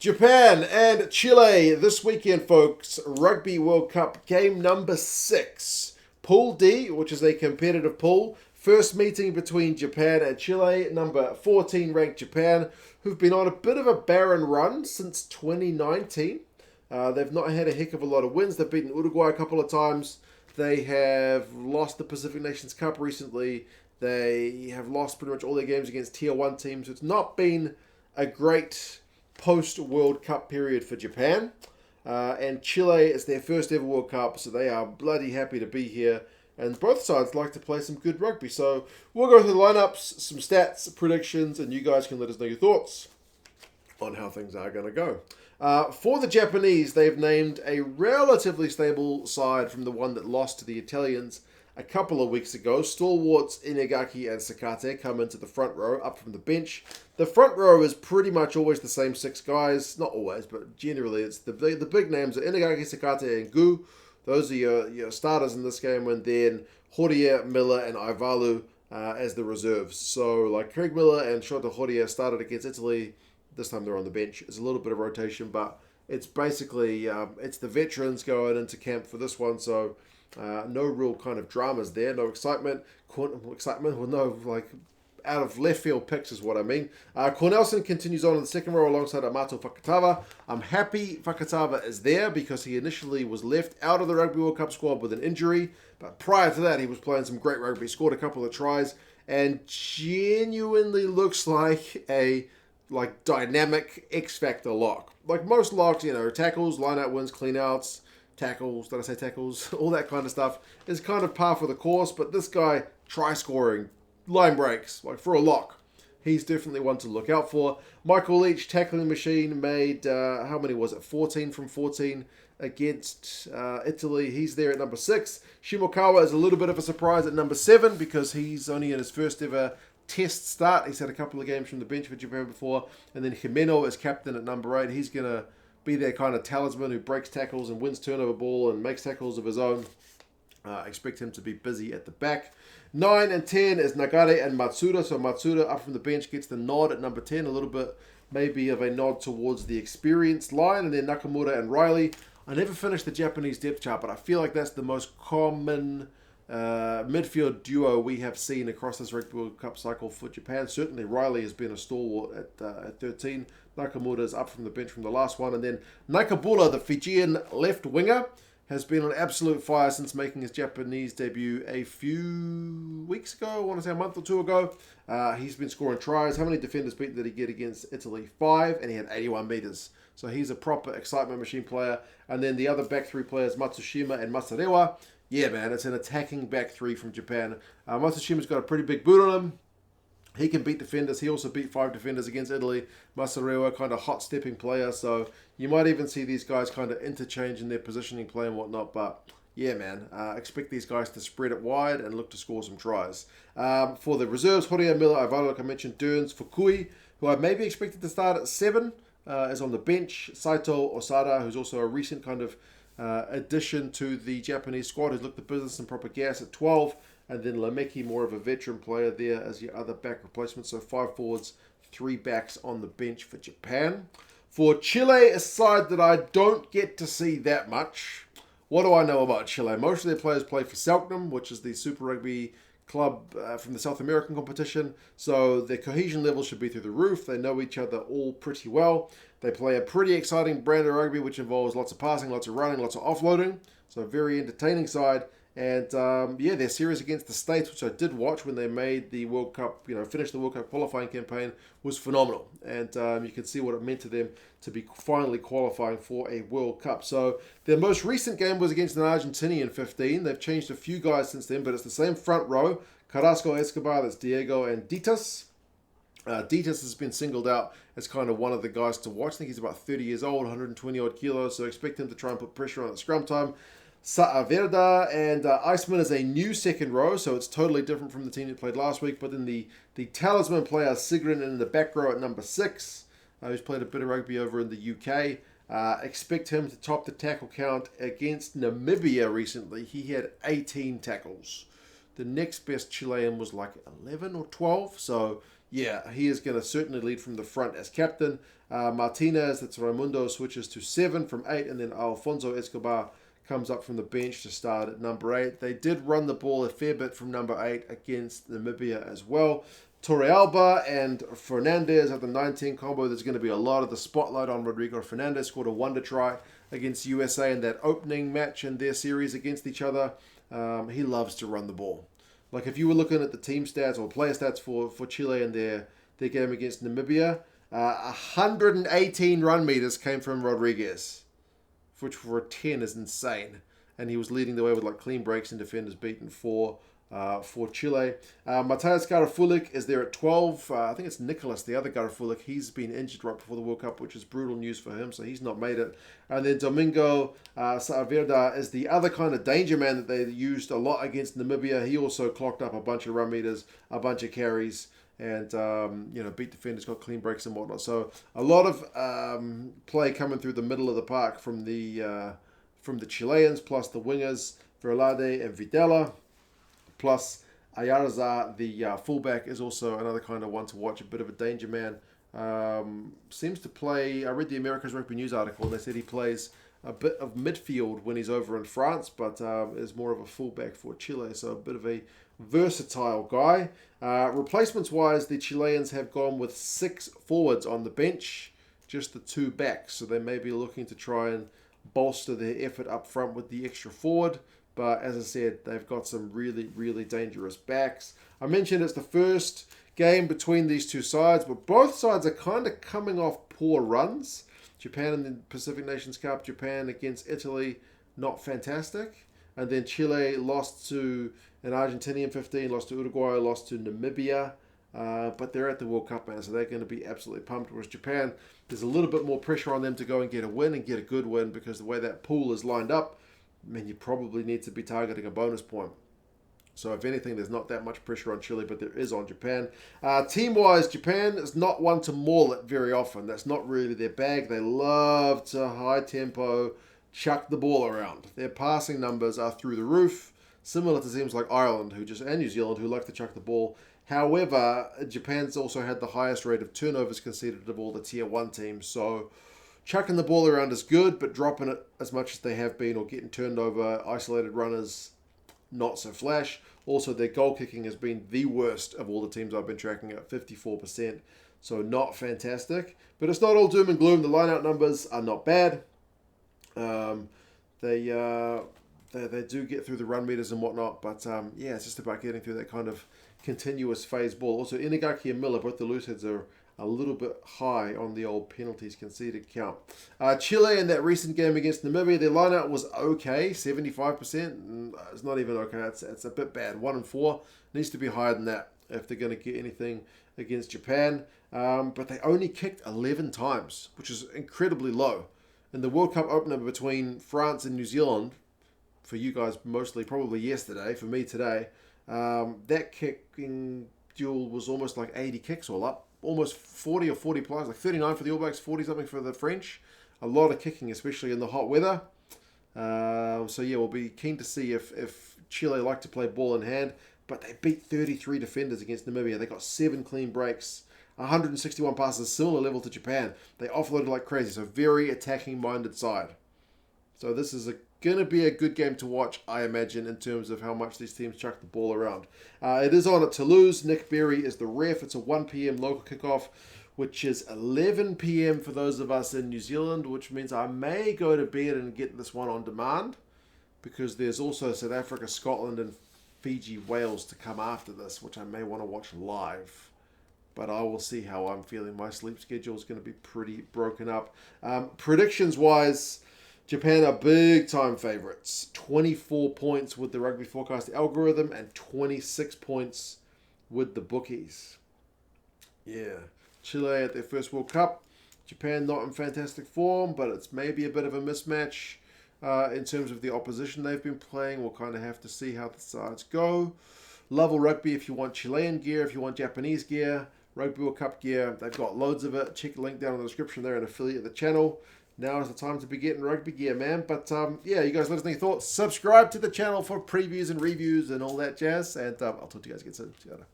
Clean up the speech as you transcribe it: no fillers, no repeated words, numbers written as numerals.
Japan and Chile this weekend, folks. Rugby World Cup game number 6. Pool D, which is a competitive pool. First meeting between Japan and Chile. Number 14 ranked Japan, who've been on a bit of a barren run since 2019. They've not had a heck of a lot of wins. They've beaten Uruguay a couple of times. They have lost the Pacific Nations Cup recently. They have lost pretty much all their games against Tier 1 teams. It's not been a great post-World Cup period for Japan. And Chile is their first ever World Cup, so they are bloody happy to be here. And both sides like to play some good rugby. So we'll go through the lineups, some stats, predictions, and you guys can let us know your thoughts on how things are going to go. For the Japanese, they've named a relatively stable side from the one that lost to the Italians a couple of weeks ago. Stalwarts Inagaki and Sakate come into the front row, up from the bench. The front row is pretty much always the same 6 guys. Not always, but generally it's the big names are Inagaki, Sakate, and Gu. Those are your starters in this game, and then Horie, Millar, and Valu as the reserves. So like Craig Millar and Shota Horie started against Italy. This time they're on the bench. It's a little bit of rotation, but it's basically it's the veterans going into camp for this one. So no real kind of dramas there. No excitement. Well, no, like out of left field picks is what I mean. Cornelsen continues on in the second row alongside Amato Fakatava. I'm happy Fakatava is there because he initially was left out of the Rugby World Cup squad with an injury. But prior to that, he was playing some great rugby. Scored a couple of tries and genuinely looks like a dynamic X Factor lock. Like most locks, tackles, line-out wins, clean-outs, tackles, did I say tackles? All that kind of stuff is kind of par for the course, but this guy, try-scoring, line breaks, like for a lock. He's definitely one to look out for. Michael Leitch, tackling machine, made, how many was it? 14 from 14 against Italy. He's there at number 6. Shimokawa is a little bit of a surprise at number 7 because he's only in his first ever test start. He's had a couple of games from the bench for Japan before. And then Himeno is captain at number 8. He's going to be their kind of talisman who breaks tackles and wins turnover ball and makes tackles of his own. Expect him to be busy at the back. 9 and 10 is Nagare and Matsuda. So Matsuda up from the bench gets the nod at number 10. A little bit maybe of a nod towards the experienced line. And then Nakamura and Riley. I never finished the Japanese depth chart, but I feel like that's the most common midfield duo we have seen across this Rugby World Cup cycle for Japan. Certainly Riley has been a stalwart at 13. Nakamura is up from the bench from the last one. And then Naikabula, the Fijian left winger, has been on absolute fire since making his Japanese debut a few weeks ago. I want to say a month or 2 ago. He's been scoring tries. How many defenders beat did he get against Italy? 5, and he had 81 meters. So he's a proper excitement machine player. And then the other back 3 players, Matsushima and Masirewa. Yeah, man, it's an attacking back 3 from Japan. Matsushima's got a pretty big boot on him. He can beat defenders. He also beat 5 defenders against Italy. Masirewa, kind of hot-stepping player. So you might even see these guys kind of interchange in their positioning play and whatnot. But yeah, man, expect these guys to spread it wide and look to score some tries. For the reserves, Horie, Millar, Valu, like I mentioned, Durns, Fukui, who I maybe expected to start at 7, is on the bench. Saito Osada, who's also a recent kind of addition to the Japanese squad, who's looked the business and proper gas at 12. And then Lameki, more of a veteran player there as your other back replacement. So 5 forwards, 3 backs on the bench for Japan. For Chile, a side that I don't get to see that much. What do I know about Chile? Most of their players play for Selknam, which is the Super Rugby club from the South American competition. So their cohesion level should be through the roof. They know each other all pretty well. They play a pretty exciting brand of rugby, which involves lots of passing, lots of running, lots of offloading. So a very entertaining side. And their series against the States, which I did watch when they made the World Cup, finished the World Cup qualifying campaign, was phenomenal. And you can see what it meant to them to be finally qualifying for a World Cup. So their most recent game was against an Argentinian 15. They've changed a few guys since then, but it's the same front row. Carrasco, Escobar, that's Diego, and Ditas. Ditas has been singled out as kind of one of the guys to watch. I think he's about 30 years old, 120 odd kilos, so expect him to try and put pressure on at scrum time. Saavedra and Iceman is a new second row, so it's totally different from the team that played last week. But then the talisman player Sigrid in the back row at number 6, who's played a bit of rugby over in the UK. Expect him to top the tackle count against Namibia recently. He had 18 tackles. The next best Chilean was like 11 or 12. So yeah, he is going to certainly lead from the front as captain. Martinez, that's Raimundo, switches to 7 from 8, and then Alfonso Escobar comes up from the bench to start at number 8. They did run the ball a fair bit from number 8 against Namibia as well. Torrealba and Fernandez at the 19 combo. There's going to be a lot of the spotlight on Rodrigo Fernandez. Scored a wonder try against USA in that opening match in their series against each other. He loves to run the ball. Like if you were looking at the team stats or player stats for Chile in their game against Namibia, 118 run meters came from Rodriguez, which for a 10 is insane. And he was leading the way with like clean breaks and defenders beaten for Chile. Matthias Garafulik is there at 12. I think it's Nicholas, the other Garafulik. He's been injured right before the World Cup, which is brutal news for him, so he's not made it. And then Domingo Saavedra is the other kind of danger man that they used a lot against Namibia. He also clocked up a bunch of run meters, a bunch of carries, and beat defenders, got clean breaks and whatnot. So a lot of play coming through the middle of the park from the Chileans, plus the wingers Verlade and Videla, plus Ayarza, the fullback, is also another kind of one to watch, a bit of a danger man. Seems to play, I read the America's Rugby News article, and they said he plays a bit of midfield when he's over in France, but is more of a fullback for Chile, so a bit of a versatile guy. Replacements-wise, the Chileans have gone with 6 forwards on the bench, just the 2 backs, so they may be looking to try and bolster their effort up front with the extra forward. But as I said, they've got some really, really dangerous backs. I mentioned it's the first game between these two sides, but both sides are kind of coming off poor runs. Japan in the Pacific Nations Cup, Japan against Italy, not fantastic. And then Chile lost to an Argentinian 15, lost to Uruguay, lost to Namibia. But they're at the World Cup, man, so they're going to be absolutely pumped. Whereas Japan, there's a little bit more pressure on them to go and get a win and get a good win, because the way that pool is lined up, I mean, you probably need to be targeting a bonus point. So if anything, there's not that much pressure on Chile, but there is on Japan. Team-wise, Japan is not one to maul it very often. That's not really their bag. They love to high-tempo chuck the ball around. Their passing numbers are through the roof, similar to teams like Ireland and New Zealand, who like to chuck the ball. However, Japan's also had the highest rate of turnovers conceded of all the Tier 1 teams. So chucking the ball around is good, but dropping it as much as they have been or getting turned over, isolated runners, not so flash. Also, their goal kicking has been the worst of all the teams I've been tracking at 54%. So not fantastic. But it's not all doom and gloom. The line-out numbers are not bad. They do get through the run meters and whatnot. But it's just about getting through that kind of continuous phase ball. Also, Inagaki and Millar, both the loose heads, are a little bit high on the old penalties conceded count. Chile in that recent game against Namibia, their lineout was okay, 75%. It's not even okay. It's a bit bad. 1-4 needs to be higher than that if they're going to get anything against Japan. But they only kicked 11 times, which is incredibly low. In the World Cup opener between France and New Zealand, for you guys mostly probably yesterday, for me today, that kicking duel was almost like 80 kicks all up. Almost 40 or 40 plus, like 39 for the All Blacks, 40 something for the French. A lot of kicking, especially in the hot weather. We'll be keen to see if Chile like to play ball in hand. But they beat 33 defenders against Namibia. They got 7 clean breaks, 161 passes, similar level to Japan. They offloaded like crazy, so very attacking-minded side. So this is going to be a good game to watch, I imagine, in terms of how much these teams chuck the ball around. It is on at Toulouse. Nick Berry is the ref. It's a 1 p.m. local kickoff, which is 11 p.m. for those of us in New Zealand, which means I may go to bed and get this one on demand, because there's also South Africa, Scotland, and Fiji, Wales to come after this, which I may want to watch live. But I will see how I'm feeling. My sleep schedule is going to be pretty broken up. Predictions-wise, Japan are big-time favourites. 24 points with the Rugby Forecast algorithm and 26 points with the bookies. Yeah. Chile at their first World Cup. Japan not in fantastic form, but it's maybe a bit of a mismatch in terms of the opposition they've been playing. We'll kind of have to see how the sides go. Level Rugby if you want Chilean gear, if you want Japanese gear, Rugby World Cup gear. They've got loads of it. Check the link down in the description. They're an affiliate of the channel. Now is the time to be getting rugby gear, man. But you guys let us know your thoughts. Subscribe to the channel for previews and reviews and all that jazz. And I'll talk to you guys again soon. See you later.